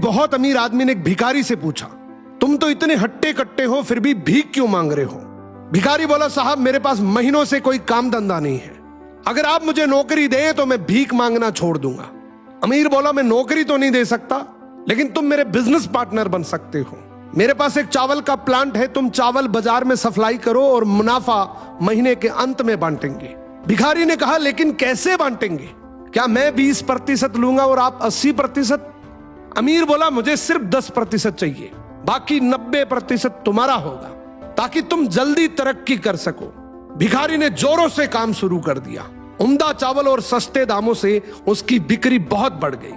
बहुत अमीर आदमी ने एक भिखारी से पूछा, तुम तो इतने हट्टे कट्टे हो फिर भी भीख क्यों मांग रहे हो? भिखारी बोला, साहब मेरे पास महीनों से कोई काम धंधा नहीं है, अगर आप मुझे नौकरी दें तो मैं भीख मांगना छोड़ दूंगा। अमीर बोला, मैं नौकरी तो नहीं दे सकता, लेकिन तुम मेरे बिजनेस पार्टनर बन सकते हो। मेरे पास एक चावल का प्लांट है, तुम चावल बाजार में सप्लाई करो और मुनाफा महीने के अंत में बांटेंगे। भिखारी ने कहा, लेकिन कैसे बांटेंगे? क्या मैं 20% लूंगा और आप 80%? अमीर बोला, मुझे सिर्फ 10% चाहिए, बाकी 90% तुम्हारा होगा, ताकि तुम जल्दी तरक्की कर सको। भिखारी ने जोरों से काम शुरू कर दिया। उम्दा चावल और सस्ते दामों से उसकी बिक्री बहुत बढ़ गई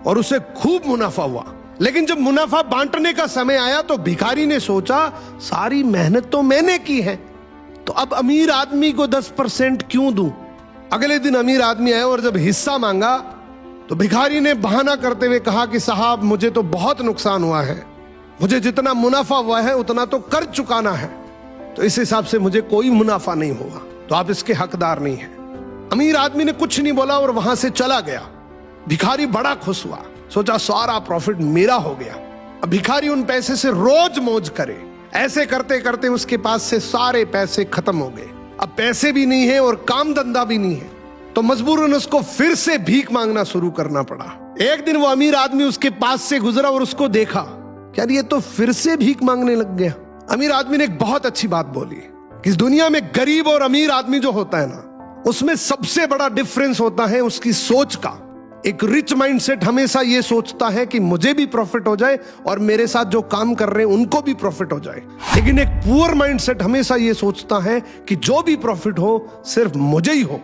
और उसे खूब मुनाफा हुआ। लेकिन जब मुनाफा बांटने का समय आया तो भिखारी ने सोचा, सारी मेहनत तो मैंने की है, तो अब अमीर आदमी को 10% क्यों दूं? अगले दिन अमीर आदमी आया और जब हिस्सा मांगा तो भिखारी ने बहाना करते हुए कहा कि साहब मुझे तो बहुत नुकसान हुआ है, मुझे जितना मुनाफा हुआ है उतना तो कर चुकाना है, तो इस हिसाब से मुझे कोई मुनाफा नहीं हुआ, तो आप इसके हकदार नहीं हैं। अमीर आदमी ने कुछ नहीं बोला और वहां से चला गया। भिखारी बड़ा खुश हुआ, सोचा सारा प्रॉफिट मेरा हो गया। अब भिखारी उन पैसे से रोज मौज करे। ऐसे करते करते उसके पास से सारे पैसे खत्म हो गए। अब पैसे भी नहीं है और काम धंधा भी नहीं है, तो मजबूरन उसको फिर से भीख मांगना शुरू करना पड़ा। एक दिन वो अमीर आदमी उसके पास से गुजरा और उसको देखा, क्या ये तो फिर से भीख मांगने लग गया। अमीर आदमी ने एक बहुत अच्छी बात बोली कि इस दुनिया में गरीब और अमीर आदमी जो होता है ना, उसमें सबसे बड़ा डिफरेंस होता है उसकी सोच का। एक रिच माइंडसेट हमेशा ये सोचता है कि मुझे भी प्रॉफिट हो जाए और मेरे साथ जो काम कर रहे हैं उनको भी प्रॉफिट हो जाए, लेकिन एक पुअर माइंडसेट हमेशा ये सोचता है कि जो भी प्रॉफिट हो सिर्फ मुझे ही हो।